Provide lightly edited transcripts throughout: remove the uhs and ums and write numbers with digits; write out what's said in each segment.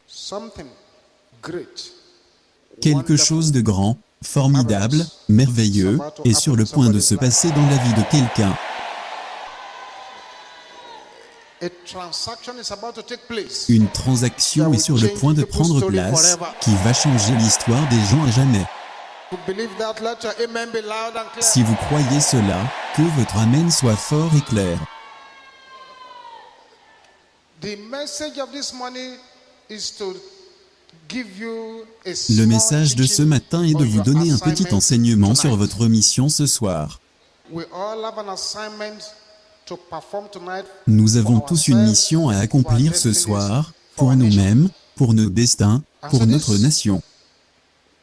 Something great, Quelque chose de grand, formidable, merveilleux, est sur le point de se passer dans la vie de quelqu'un. a transaction is about to take place. Une transaction est sur le point de prendre place qui va changer l'histoire des gens à jamais. You believe that? Let your amen be loud and clear. Si vous croyez cela, que votre amen soit fort et clair. The message of this morning is to give you a Le small message de ce teaching matin est de on vous your donner un petit assignment enseignement sur tonight. votre mission ce soir. We all have an assignment to perform tonight. Nous avons for tous une ourselves, mission à for our accomplir ce destinies, soir, for pour our nation. nous-mêmes, pour nos destins, pour notre nation.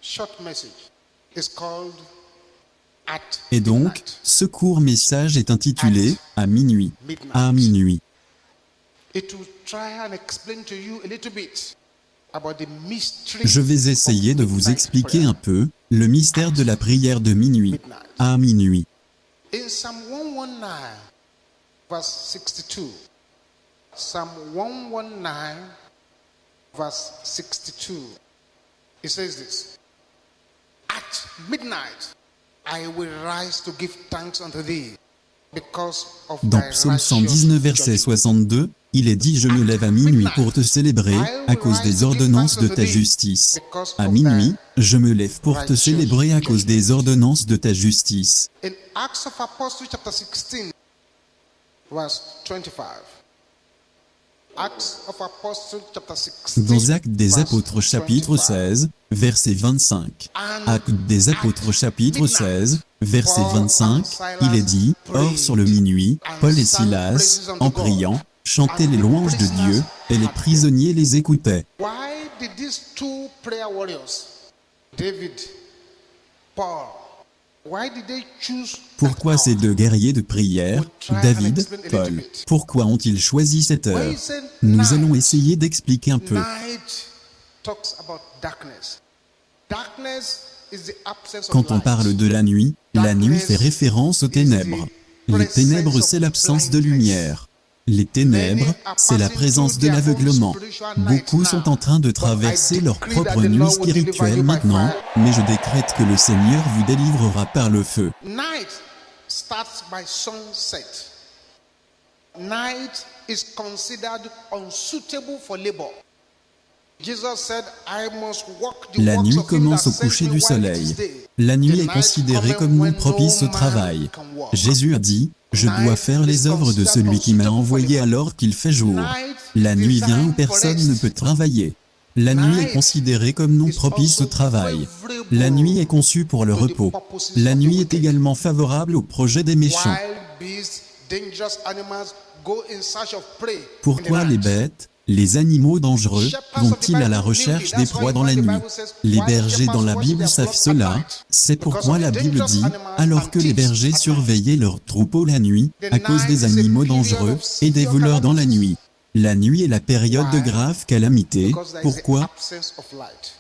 Short message is called At Et donc, Midnight. ce court message est intitulé « À minuit ». À minuit. It will try and explain to you a little bit about the mystery. Je vais essayer de vous expliquer un peu le mystère de la prière de minuit. À minuit. In Psalm 119, verse 62. Psalm 119, verse 62. It says this. At midnight, I will rise to give thanks unto thee, because of Dans thy Psaume righteous 119, verset judgment. 62, il est dit « Je me lève à minuit pour te célébrer à cause des ordonnances de ta justice. À minuit, je me lève pour te célébrer à cause des ordonnances de ta justice. » In Acts of Apostles chapter 16, verse 25. Acts of Apostles chapter 16. Dans Actes des verse Apôtres chapitre 25. 16, verset 25. Actes des Apôtres chapitre 16, verset 25, il est dit « Or sur le minuit, Paul et Silas, en priant, chantaient les louanges de Dieu, et les prisonniers les écoutaient. » Why did these two prayer warriors, David, Paul, why did they choose Pourquoi that ces hour? deux guerriers de prière, David, Paul, pourquoi ont-ils choisi cette When heure? he said Nous allons night, essayer d'expliquer un peu. night talks about darkness. Darkness is the absence of Quand on light. parle de la nuit fait référence aux ténèbres. Les ténèbres, c'est l'absence de lumière. Les ténèbres, c'est la présence de l'aveuglement. Beaucoup sont en train de traverser leur propre nuit spirituelle maintenant, mais je décrète que le Seigneur vous délivrera par le feu. Night starts by sunset. Night is considered unsuitable for labor. Jesus said, I must walk the La works nuit of him commence that au sent coucher me du while it soleil. is day. La nuit The est night considérée cometh comme non when propice no au travail. man can walk. Jésus a dit, « Je dois faire les œuvres de celui qui m'a envoyé alors qu'il fait jour. » La nuit vient où personne ne peut travailler. La nuit est considérée comme non propice au travail. La nuit est conçue pour le repos. La nuit est également favorable au projet des méchants. Wild beasts, dangerous animals go in search of prey in the Pourquoi les night. bêtes, les animaux dangereux, vont-ils à la recherche des proies dans la nuit? Les bergers dans la Bible savent cela. C'est pourquoi la Bible dit, alors que les bergers surveillaient leurs troupeaux la nuit, à cause des animaux dangereux et des voleurs dans la nuit. La nuit est la période de grave calamité. Because there is the Pourquoi? absence of light.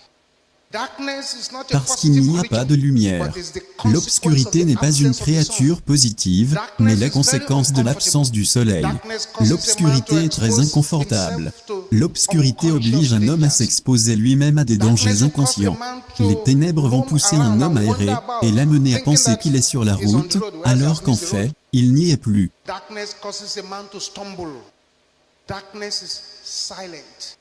Darkness is not a Parce qu'il positive n'y a pas de creature, lumière. but is the consequence L'obscurité of the n'est pas une absence of the sun. créature positive, mais la conséquence de l'absence du soleil. L'obscurité est très inconfortable. L'obscurité oblige un homme à s'exposer lui-même à des dangers inconscients. Les ténèbres vont pousser un homme à errer et l'amener à penser qu'il est sur la route, alors qu'en fait, il n'y est plus. Darkness causes a man to stumble. Darkness is silent.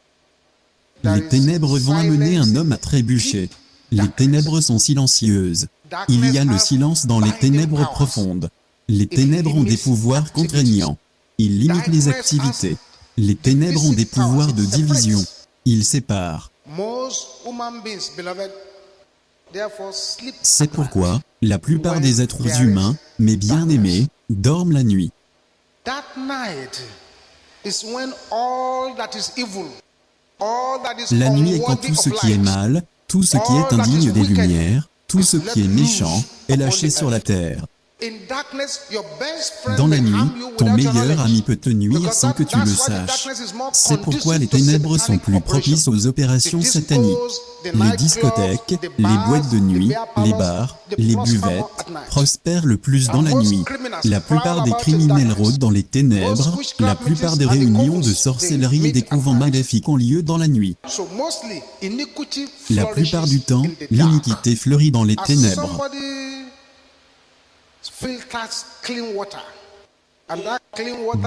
Les ténèbres vont amener un homme à trébucher. Les ténèbres sont silencieuses. Il y a le silence dans les ténèbres profondes. Les ténèbres ont des pouvoirs contraignants. Ils limitent les activités. Les ténèbres ont des pouvoirs de division. Ils séparent. Most human beings, beloved, therefore sleep C'est at night. pourquoi la plupart des êtres humains, mais bien aimés, dorment la nuit. That night is when all that is evil, all that is La nuit est quand unworthy tout ce of qui est light, mal, tout ce qui est indigne des lumières, tout ce qui est méchant est lâché sur la terre. Dans la nuit, ton meilleur ami peut te nuire sans que tu le saches. C'est pourquoi les ténèbres sont plus propices aux opérations sataniques. Les discothèques, les boîtes de nuit, les bars, les buvettes prospèrent le plus dans la nuit. La plupart des criminels rôdent dans les ténèbres. La plupart des réunions de sorcellerie et des couvents maléfiques ont lieu dans la nuit. La plupart du temps, l'iniquité fleurit dans les ténèbres.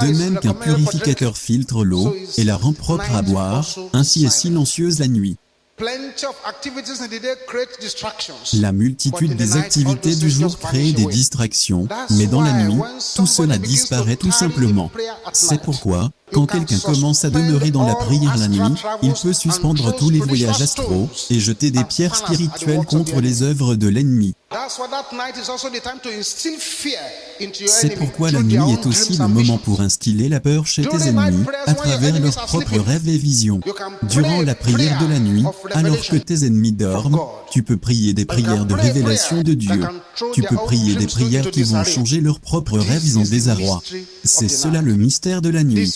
De même qu'un purificateur filtre l'eau et la rend propre à boire, ainsi est silencieuse la nuit. La multitude des activités du jour crée des distractions, mais dans la nuit, tout cela disparaît tout simplement. C'est pourquoi, quand quelqu'un commence à demeurer dans la prière la nuit, il peut suspendre tous les voyages astraux et jeter des pierres spirituelles contre les œuvres de l'ennemi. C'est pourquoi la nuit est aussi le moment pour instiller la peur chez tes ennemis à travers leurs propres rêves et visions. Durant la prière de la nuit, alors que tes ennemis dorment, tu peux prier des prières de révélation de Dieu. Tu peux prier des prières qui vont changer leurs propres rêves en désarroi. C'est cela le mystère de la nuit.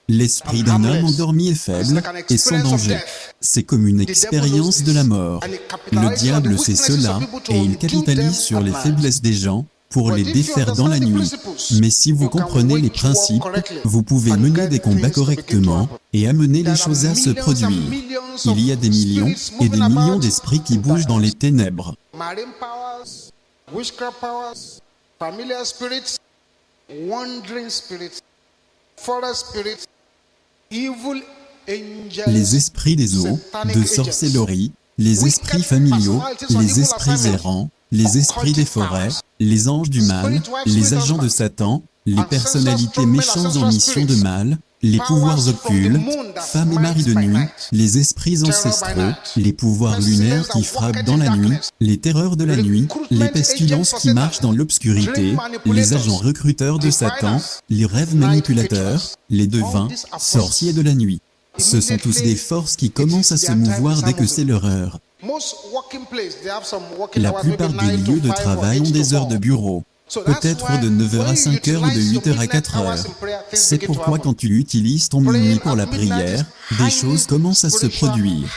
L'esprit d'un homme endormi est faible et sans danger. C'est comme une expérience de la mort. Le diable sait cela et il capitalise sur les faiblesses des gens pour les défaire dans la nuit. Mais si vous comprenez les principes, vous pouvez mener des combats correctement et amener les choses à se produire. Il y a des millions et des millions d'esprits qui bougent dans les ténèbres. Les esprits des eaux, de sorcellerie, les esprits familiaux, les esprits errants, les esprits des forêts, les anges du mal, les agents de Satan, les personnalités méchantes en mission de mal, les pouvoirs occultes, femmes et maris de nuit, les esprits ancestraux, les pouvoirs lunaires qui frappent dans la nuit, les terreurs de la nuit, les pestilences qui marchent dans l'obscurité, les agents recruteurs de Satan, les rêves manipulateurs, les devins, sorciers de la nuit. Ce sont tous des forces qui commencent à se mouvoir dès que c'est leur heure. La plupart des lieux de travail ont des heures de bureau. Peut-être de 9h à 5h ou de 8h à 4h. C'est pourquoi quand tu utilises ton minuit pour la prière, des choses commencent à se produire.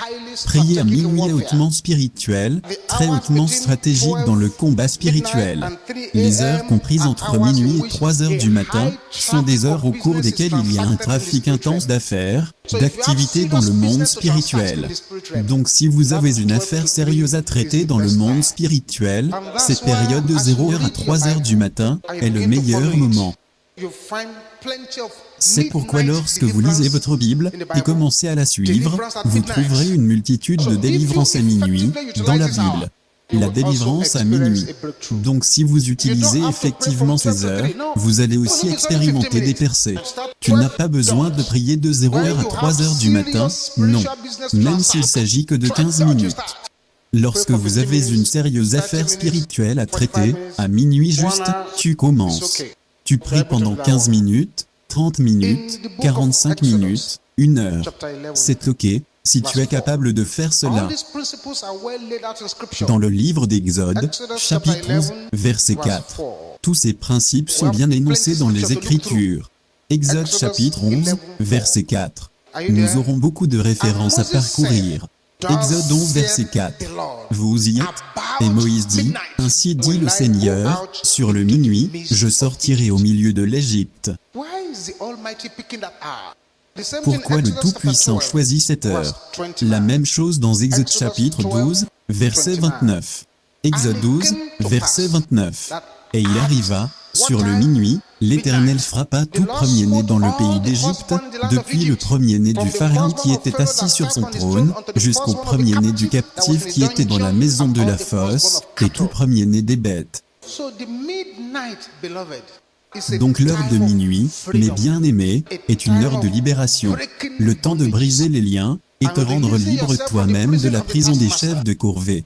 Prier à minuit est hautement spirituel, très hautement stratégique dans le combat spirituel. Les heures comprises entre minuit et 3h du matin sont des heures au cours desquelles il y a un trafic intense d'affaires, d'activités dans le monde spirituel. Donc si vous avez une affaire sérieuse à traiter dans le monde spirituel, cette période de 0h à 3h du matin est le meilleur moment. C'est pourquoi lorsque vous lisez votre Bible et commencez à la suivre, vous trouverez une multitude de délivrances à minuit dans la Bible. La délivrance à minuit. Donc si vous utilisez effectivement ces heures, vous allez aussi expérimenter des percées. Tu n'as pas besoin de prier de 0h à 3h du matin, non, même s'il s'agit que de 15 minutes. Lorsque vous avez une sérieuse affaire spirituelle à traiter, à minuit juste, tu commences. Tu pries pendant 15 minutes, 30 minutes, 45 minutes, 1 heure. C'est ok, si tu es capable de faire cela. Dans le livre d'Exode, chapitre 11, verset 4, tous ces principes sont bien énoncés dans les Écritures. Exode chapitre 11, verset 4. Nous aurons beaucoup de références à parcourir. Exode 11, verset 4. Vous y êtes? Et Moïse dit, « Ainsi dit le Seigneur, sur le minuit, je sortirai au milieu de l'Égypte. » Pourquoi le Tout-Puissant choisit cette heure? La même chose dans Exode chapitre 12, verset 29. Exode 12, verset 29. Et il arriva, sur le minuit, l'Éternel frappa tout premier-né dans le pays d'Égypte, depuis le premier-né du Pharaon qui était assis sur son trône, jusqu'au premier-né du captif qui était dans la maison de la fosse, et tout premier-né des bêtes. Donc l'heure de minuit, mes bien-aimés, est une heure de libération, le temps de briser les liens et te rendre libre toi-même de la prison des chefs de corvée.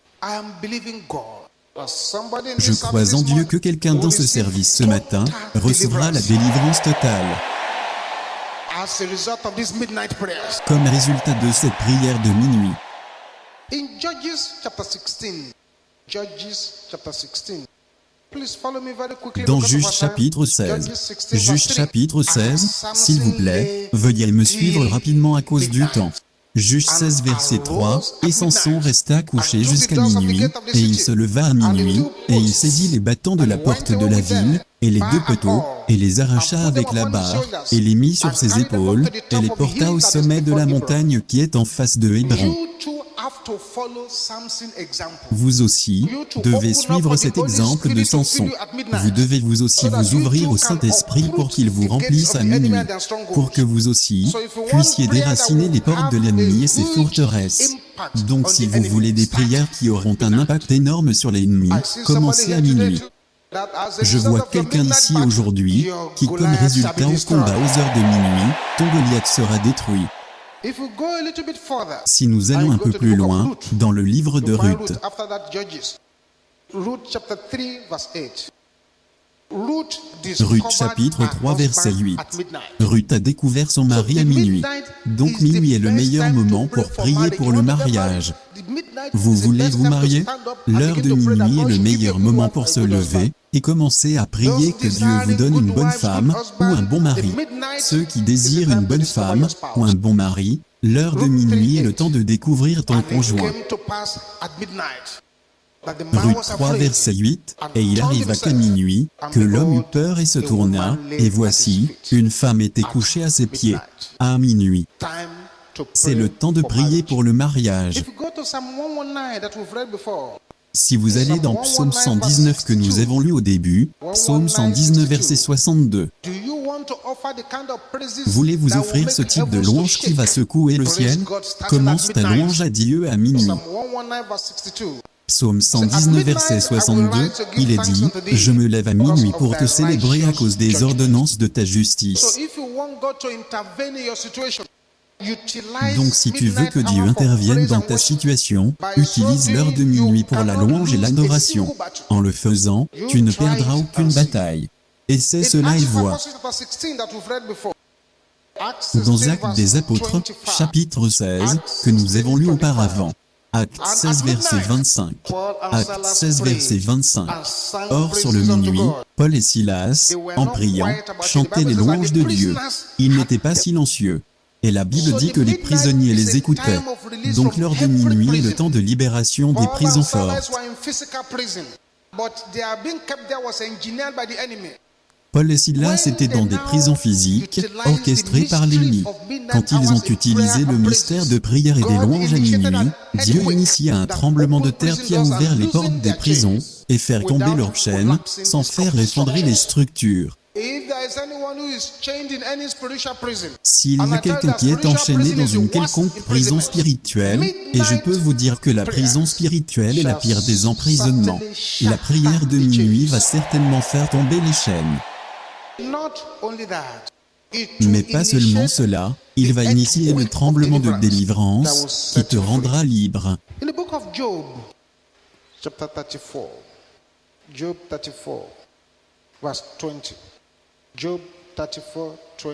Je crois en Dieu que quelqu'un dans ce service ce matin recevra la délivrance totale. Comme résultat de cette prière de minuit. Judges chapter 16. Please follow me very quickly Dans because of Juges our time. chapitre 16. Judges 16 Juges verse 3. chapitre 16, s'il vous plaît, veuillez me suivre rapidement à cause du temps. Juges 16 verset 3, et Samson resta couché jusqu'à minuit, et il se leva à minuit, et il saisit les battants de la porte de la ville, et les deux poteaux, et les arracha avec la barre, et les mit sur ses épaules, et les porta au sommet de la montagne qui est en face de Hébron. Vous aussi devez suivre cet exemple de Samson. Vous devez vous aussi vous ouvrir au Saint-Esprit pour qu'il vous remplisse à minuit, pour que vous aussi puissiez déraciner les portes de l'ennemi et ses forteresses. Donc si vous voulez des prières qui auront un impact énorme sur l'ennemi, commencez à minuit. Je vois quelqu'un ici aujourd'hui qui, comme résultat au combat aux heures de minuit, ton Goliath sera détruit. Si nous allons un peu plus loin, dans le livre de Ruth, Ruth chapitre 3 verset 8. Ruth a découvert son mari à minuit. Donc minuit est le meilleur moment pour prier pour le mariage. Vous voulez vous marier? L'heure de minuit est le meilleur moment pour se lever et commencer à prier que Dieu vous donne une bonne femme ou un bon mari. Ceux qui désirent une bonne femme ou un bon mari, l'heure de minuit est le temps de découvrir ton conjoint. Ruth 3 verset 8, et il arriva qu'à minuit, que l'homme eut peur et se tourna, et voici, une femme était couchée à ses pieds. À minuit. C'est le temps de prier pour le mariage. Si vous allez dans Psaume 119 que nous avons lu au début, Psaume 119 verset 62. Voulez-vous offrir ce type de louange qui va secouer le ciel? Commence ta louange à Dieu à minuit. Psaume 119 verset 62, il est dit, « Je me lève à minuit pour te célébrer à cause des ordonnances de ta justice. » Donc si tu veux que Dieu intervienne dans ta situation, utilise l'heure de minuit pour la louange et l'adoration. En le faisant, tu ne perdras aucune bataille. Essaie cela et vois. Dans Actes des Apôtres, chapitre 16, que nous avons lu auparavant. Acte 16 verset 25. Acte 16 verset 25. Or sur le minuit, Paul et Silas, en priant, chantaient les louanges de Dieu. Ils n'étaient pas silencieux. Et la Bible dit que les prisonniers les écoutaient. Donc l'heure de minuit est le temps de libération des prisons fortes. Paul et Silas étaient dans des prisons physiques, orchestrées par l'ennemi. Quand ils ont utilisé le mystère de prière et des louanges à minuit, Dieu initia un tremblement de terre qui a ouvert les portes des prisons et faire tomber leurs chaînes, sans faire effondrer les structures. S'il y a quelqu'un qui est enchaîné dans une quelconque prison spirituelle, et je peux vous dire que la prison spirituelle est la pire des emprisonnements, la prière de minuit va certainement faire tomber les chaînes. Mais pas seulement cela, il va initier le tremblement de délivrance qui te rendra libre. Job 34, verse 20. Job 34, 20.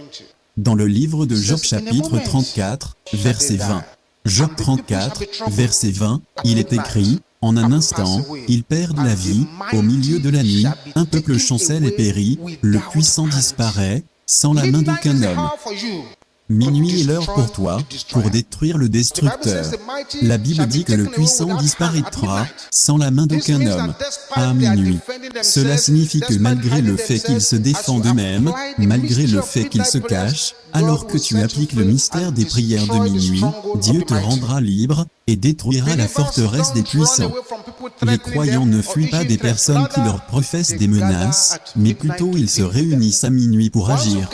Dans le livre de Job chapitre 34, verset 20. Job 34, verset 20, il est écrit, « En un instant, ils perdent la vie, au milieu de la nuit, un peuple chancelle et périt, le puissant disparaît, sans la main d'aucun homme. » Minuit est l'heure pour toi, pour détruire le destructeur. La Bible dit que le puissant disparaîtra sans la main d'aucun homme. À minuit. Cela signifie que malgré le fait qu'ils se défendent eux-mêmes, malgré le fait qu'ils se cachent, alors que tu appliques le mystère des prières de minuit, Dieu te rendra libre et détruira la forteresse des puissants. Les croyants ne fuient pas des personnes qui leur professent des menaces, mais plutôt ils se réunissent à minuit pour agir.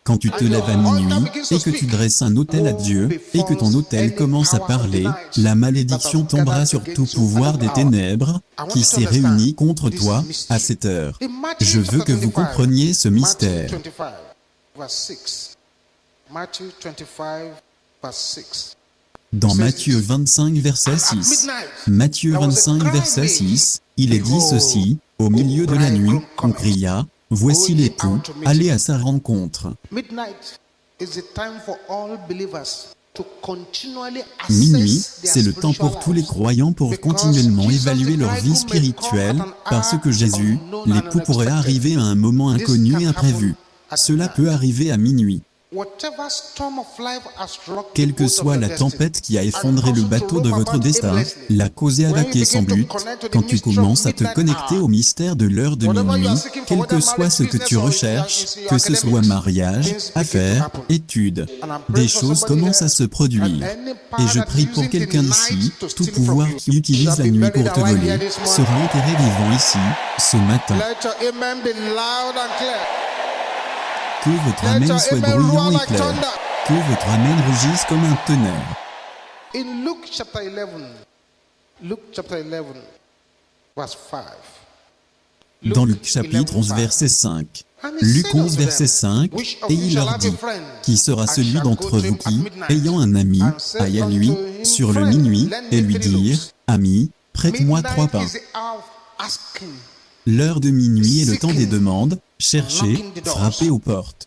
Quand tu te lèves à minuit et que tu dresses un autel à Dieu et que ton autel commence à parler, la malédiction tombera sur tout pouvoir des ténèbres qui s'est réuni contre toi à cette heure. Je veux que vous compreniez ce mystère. Dans Matthieu 25, verset 6. Matthieu 25, verset 6, il est dit ceci, « Au milieu de la nuit, on cria, « Voici l'époux, allez à sa rencontre. » Minuit, c'est le temps pour tous les croyants pour continuellement évaluer leur vie spirituelle, parce que Jésus, l'époux, pourrait arriver à un moment inconnu et imprévu. Cela peut arriver à minuit. Quelle que soit la tempête qui a effondré le bateau de votre destin, l'a causé à vaquer sans but, quand tu commences à te connecter au mystère de l'heure de minuit, quel que soit ce que tu recherches, que ce soit mariage, affaires, études, des choses commencent à se produire. Et je prie pour quelqu'un d'ici, tout pouvoir qui utilise la nuit pour te voler, sera enterré vivant ici, ce matin. Que votre amen soit bruyant et clair. Que votre amen rugisse comme un tonnerre. In Luke chapter 11, verse 5. Dans Luc chapitre 11 verset 5. Luc 11 verset 5, et il leur dit, qui sera celui d'entre vous qui, ayant un ami, aille à lui, sur le minuit, et lui dire, ami, prête-moi 3 pains. L'heure de minuit est le temps des demandes, cherchez, frappez aux portes.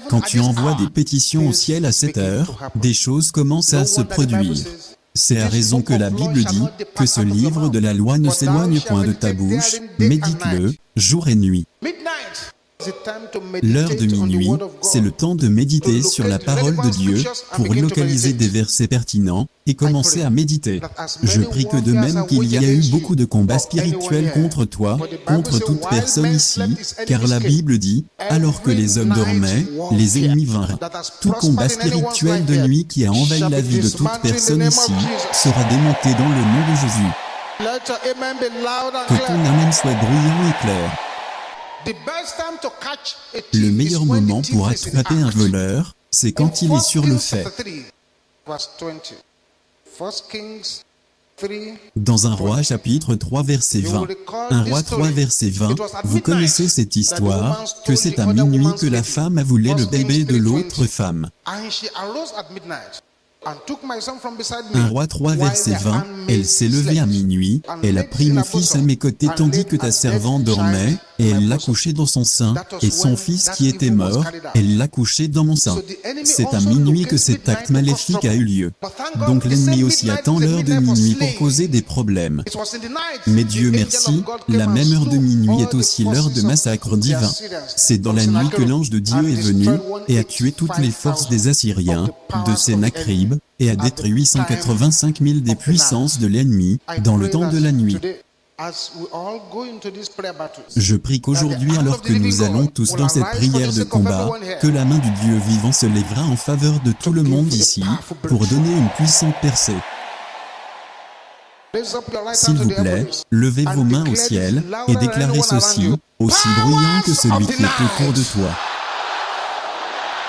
Quand tu envoies des pétitions au ciel à cette heure, des choses commencent à se produire. C'est à raison que la Bible dit que ce livre de la loi ne s'éloigne point de ta bouche, médite-le, jour et nuit. L'heure de minuit, c'est le temps de méditer sur la parole de Dieu pour localiser des versets pertinents et commencer à méditer. Je prie que de même qu'il y a eu beaucoup de combats spirituels contre toi, contre toute personne ici, car la Bible dit, alors que les hommes dormaient, les ennemis vinrent. Tout combat spirituel de nuit qui a envahi la vie de toute personne ici sera démonté dans le nom de Jésus. Que ton amen soit bruyant et clair. Le meilleur moment pour attraper un voleur, c'est quand il est sur le fait. Dans un roi chapitre 3 verset 20, un roi 3 verset 20, vous connaissez cette histoire, que c'est à minuit que la femme a volé le bébé de l'autre femme. Un roi 3 verset 20, elle s'est levée à minuit, elle a pris mon fils à mes côtés tandis que ta servante dormait, et elle l'a couché dans son sein, et son fils qui était mort, elle l'a couché dans mon sein. C'est à minuit que cet acte maléfique a eu lieu. Donc l'ennemi aussi attend l'heure de minuit pour causer des problèmes. Mais Dieu merci, la même heure de minuit est aussi l'heure de massacre divin. C'est dans la nuit que l'ange de Dieu est venu, et a tué toutes les forces des Assyriens, de Sénachrib, et a détruit 885 000 des puissances de l'ennemi, dans le temps de la nuit. Je prie qu'aujourd'hui, alors que nous allons tous dans cette prière de combat, que la main du Dieu vivant se lèvera en faveur de tout le monde ici, pour donner une puissante percée. S'il vous plaît, levez vos mains au ciel, et déclarez ceci, aussi bruyant que celui qui est autour de toi.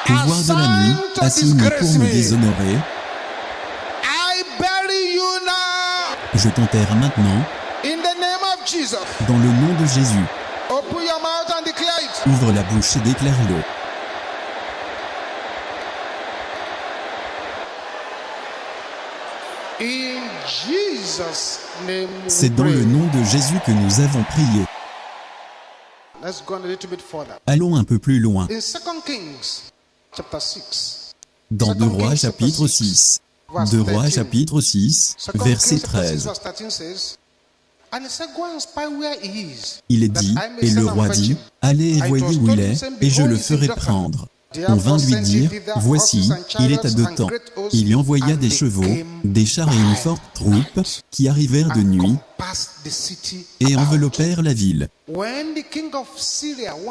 Pouvoir de la nuit, assigné pour me déshonorer, je t'enterre maintenant, dans le nom de Jésus. Ouvre la bouche et déclare-le. C'est dans le nom de Jésus que nous avons prié. Allons un peu plus loin. Dans 2 Rois chapitre 6. 2 Rois chapitre 6, verset 13. Il est dit, et le roi dit, allez et voyez où il est, et je le ferai prendre. On vint lui dire, voici, il est à Dothan. Il y envoya des chevaux, des chars et une forte troupe, qui arrivèrent de nuit, et enveloppèrent la ville.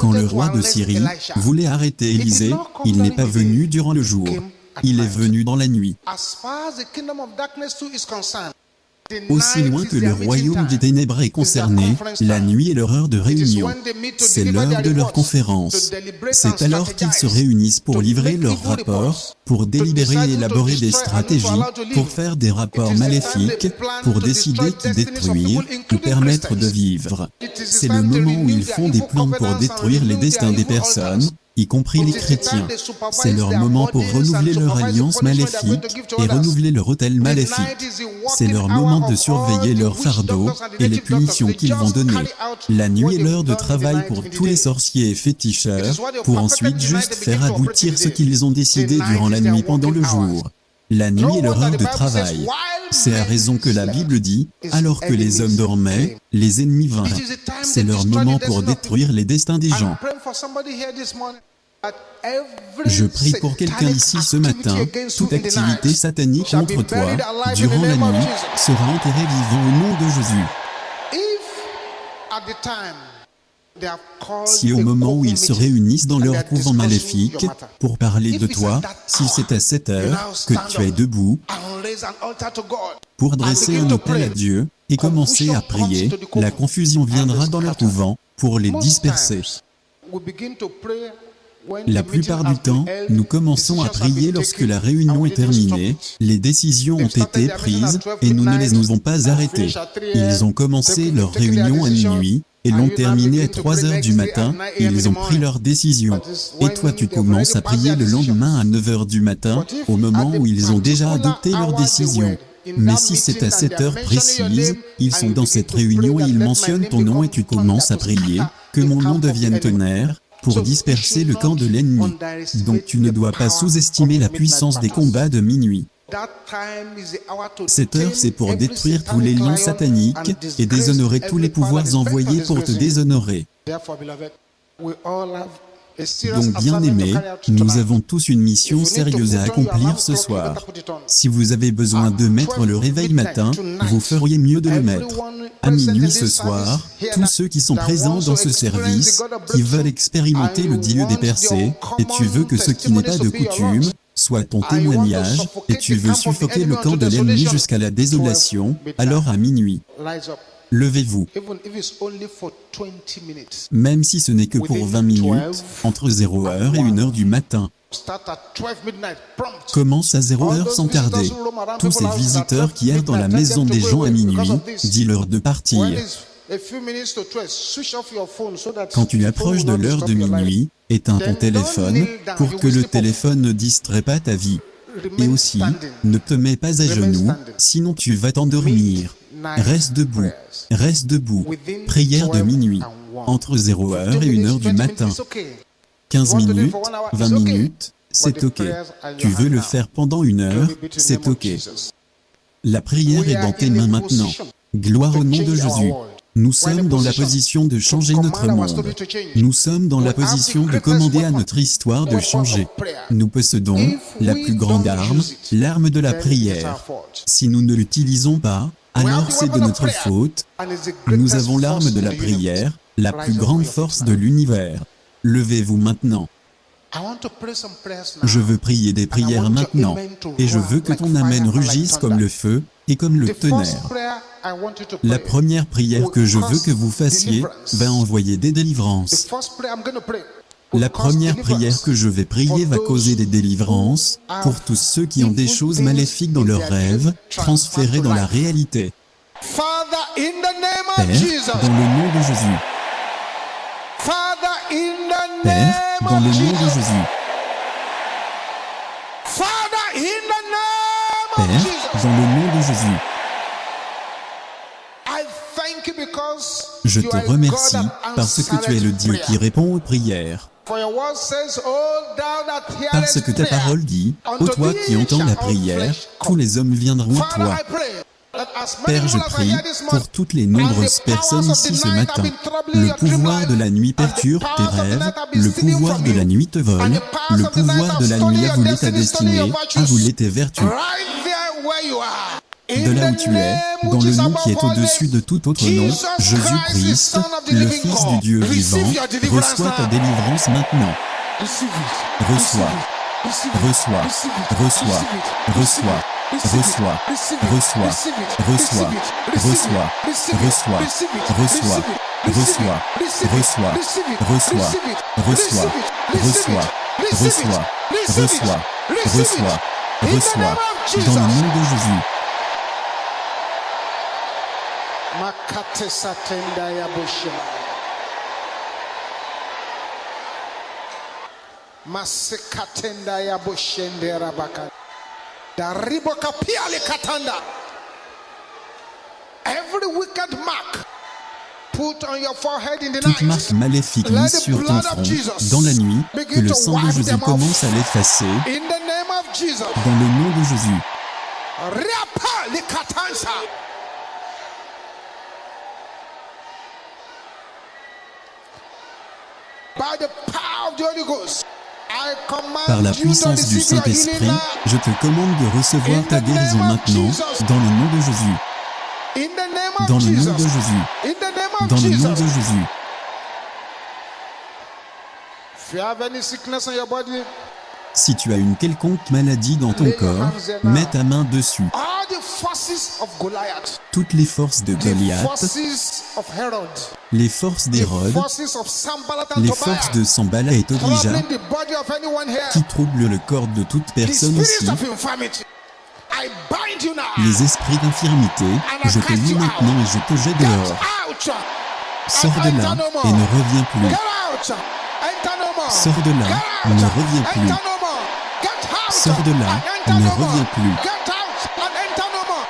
Quand le roi de Syrie voulait arrêter Élisée, il n'est pas venu durant le jour. Il est venu dans la nuit. Aussi loin que le royaume des ténèbres est concerné, la nuit est leur heure de réunion. C'est l'heure de leur conférence. C'est alors qu'ils se réunissent pour livrer leurs rapports, pour délibérer et élaborer des stratégies, pour faire des rapports maléfiques, pour décider qui détruire ou permettre de vivre. C'est le moment où ils font des plans pour détruire les destins des personnes, y compris les chrétiens. C'est leur moment pour renouveler leur alliance maléfique et renouveler leur autel maléfique. C'est leur moment de surveiller leur fardeau et les punitions qu'ils vont donner. La nuit est l'heure de travail pour tous les sorciers et féticheurs, pour ensuite juste faire aboutir ce qu'ils ont décidé durant la nuit pendant le jour. La nuit est leur heure de travail. C'est à raison que la Bible dit, alors que les hommes dormaient, les ennemis vinrent. C'est leur moment pour détruire les destins des gens. Je prie pour quelqu'un ici ce matin, toute activité satanique contre toi, durant la nuit, sera enterrée vivant au nom de Jésus. Si au moment où ils se réunissent dans leur couvent maléfique pour parler de toi, si c'est à cette heure que tu es debout pour dresser un autel à Dieu et commencer à prier, la confusion viendra dans leur couvent pour les disperser. La plupart du temps, nous commençons à prier lorsque la réunion est terminée, les décisions ont été prises et nous ne les avons pas arrêtées. Ils ont commencé leur réunion à minuit et l'ont terminée à 3 heures du matin, ils ont pris leur décision. Et toi tu commences à prier le lendemain à 9 heures du matin, au moment où ils ont déjà adopté leur décision. Mais si c'est à cette heure précise, ils sont dans cette réunion et ils mentionnent ton nom et tu commences à prier, que mon nom devienne tonnerre, pour disperser le camp de l'ennemi. Donc tu ne dois pas sous-estimer la puissance des combats de minuit. Cette heure, c'est pour détruire tous les lions sataniques et déshonorer tous les pouvoirs envoyés pour te déshonorer. Donc, bien-aimés, nous avons tous une mission sérieuse à accomplir ce soir. Si vous avez besoin de mettre le réveil matin, vous feriez mieux de le mettre. À minuit ce soir, tous ceux qui sont présents dans ce service, qui veulent expérimenter le Dieu des percées, et tu veux que ce qui n'est pas de coutume soit ton témoignage, et tu veux suffoquer le camp de l'ennemi jusqu'à la désolation, alors à minuit, levez-vous. Même si ce n'est que pour 20 minutes, entre 0 heure et 1 heure du matin. Commence à 0 heure sans tarder. Tous ces visiteurs qui errent dans la maison des gens à minuit, dis-leur de partir. Quand tu approches de l'heure de minuit, éteins ton téléphone pour que le téléphone ne distrait pas ta vie. Et aussi, ne te mets pas à genoux, sinon tu vas t'endormir. Reste debout. Reste debout. Prière de minuit, entre 0 heure et 1 heure du matin. 15 minutes, 20 minutes, c'est ok. Tu veux le faire pendant 1 heure, c'est ok. La prière est dans tes mains maintenant. Gloire au nom de Jésus. Nous sommes dans la position de changer notre monde. Nous sommes dans la position de commander à notre histoire de changer. Nous possédons la plus grande arme, l'arme de la prière. Si nous ne l'utilisons pas, alors c'est de notre faute. Nous avons l'arme de la prière, la plus grande force de l'univers. Levez-vous maintenant. Je veux prier des prières maintenant, et je veux que ton amen rugisse comme le feu et comme le tonnerre. La première prière que je veux que vous fassiez va envoyer des délivrances. La première prière que je vais prier va causer des délivrances pour tous ceux qui ont des choses maléfiques dans leurs rêves, transférées dans la réalité. Père, dans le nom de Jésus. Père, dans le nom de Jésus. Père, dans le nom de Jésus. Je te remercie parce que tu es le Dieu qui répond aux prières. Parce que ta parole dit, ô toi qui entends la prière, tous les hommes viendront à toi. Père, je prie pour toutes les nombreuses personnes ici ce matin. Le pouvoir de la nuit perturbe tes rêves, le pouvoir de la nuit te vole, le pouvoir de la nuit a voulu ta destinée, a voulu tes vertus. De là où tu es, dans le nom qui est au-dessus de tout autre nom, Jésus-Christ, le Fils du Dieu vivant, reçois ta délivrance maintenant. Reçois, reçois, reçois, reçois. Reçois, reçois, reçois, reçois, reçois, reçois, reçois, reçois, reçois, reçois, reçois, reçois, reçois, reçois, reçois, dans le nom de Jésus. Masekatenda ya boshende rabaka. Daribo kapiale katanda. Every wicked mark put on your forehead in the night. Toute marque maléfique mise sur ton front dans la nuit, que le sang de Jésus commence à l'effacer. Dans le nom de Jésus. Par la puissance du Saint-Esprit, je te commande de recevoir ta guérison maintenant, dans le nom de Jésus. Dans le nom de Jésus. Dans le nom de Jésus. Si tu as une quelconque maladie dans ton corps, mets ta main dessus. Toutes les forces de Goliath, les forces d'Hérode, les forces de Sambala et Tobija, qui troublent le corps de toute personne ici, les esprits d'infirmité, je te lis maintenant et je te jette dehors. Sors de là et ne reviens plus. Sors de là, ne reviens plus. Sors de là, ne reviens plus.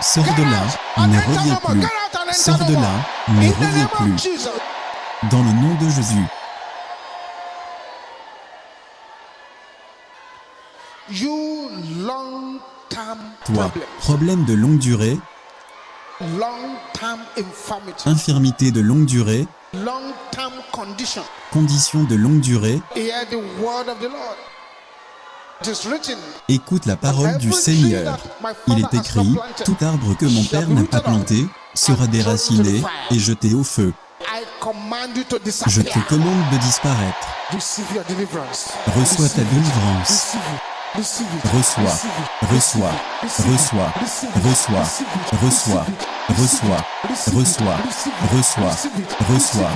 Sors de là, ne reviens plus. Sors de là, ne reviens plus. Dans le nom de Jésus. Toi, problème de longue durée, infirmité de longue durée, condition de longue durée, écoute la parole du Seigneur. Il est écrit, tout arbre que mon Père n'a pas planté sera déraciné et jeté au feu. Je te commande de disparaître. Reçois ta délivrance. Reçois, reçois, reçois, reçois, reçois, reçois, reçois, reçois, reçois, reçois,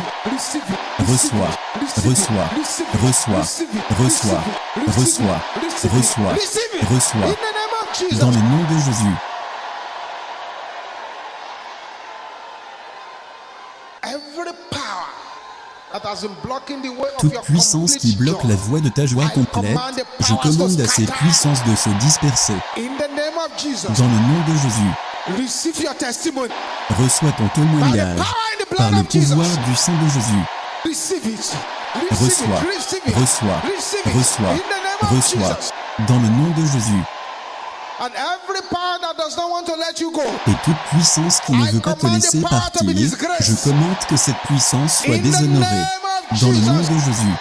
reçois, reçois, reçois, reçois, reçois, reçois, dans le nom de Jésus. Toute puissance qui bloque la voie de ta joie complète, je commande à ces puissances de se disperser. Dans le nom de Jésus. Reçois ton témoignage par le pouvoir du sang de Jésus. Reçois, reçois, reçois, reçois, dans le nom de Jésus. Et toute puissance qui ne veut pas te laisser partir, je commande que cette puissance soit déshonorée. Dans le nom de Jésus.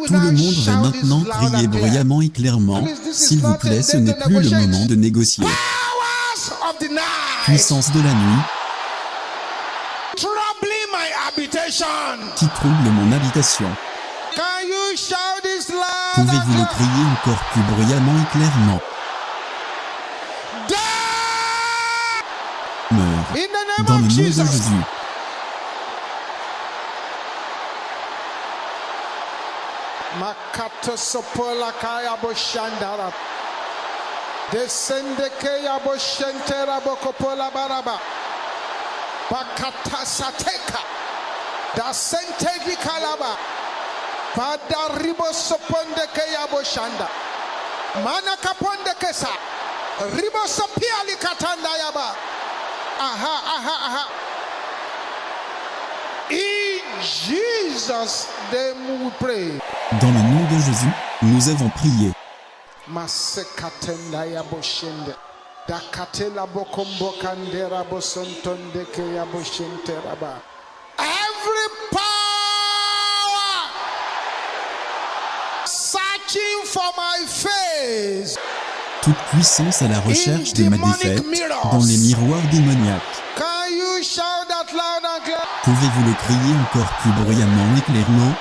Tout le monde va maintenant crier bruyamment et clairement, s'il vous plaît, ce n'est plus le moment de négocier. Puissance de la nuit, qui trouble mon habitation. Pouvez-vous le crier encore plus bruyamment et clairement? Meurs dans le nom de Jésus. In Jesus' name we pray. Dans le nom de Jésus, nous avons prié. Every power searching for my face. Toute puissance à la recherche de ma défaite dans les miroirs démoniaques. Pouvez-vous le crier encore plus bruyamment et clairement?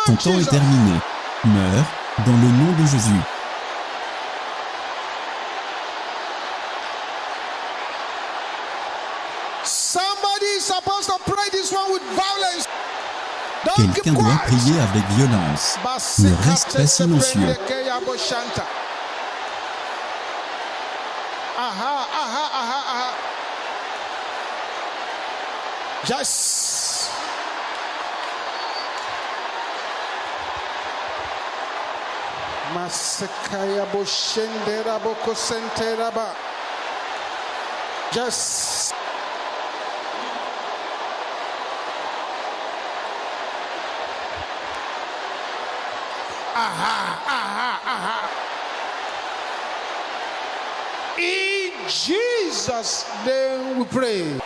Ton temps est terminé. Meurs dans le nom de Jésus. Quelqu'un doit prier avec violence. Ne reste pas silencieux. Aha, aha, aha, aha. Yes. Masekaya boshendera boko senteraba. Yes. Aha, aha, aha. In Jesus' name we pray.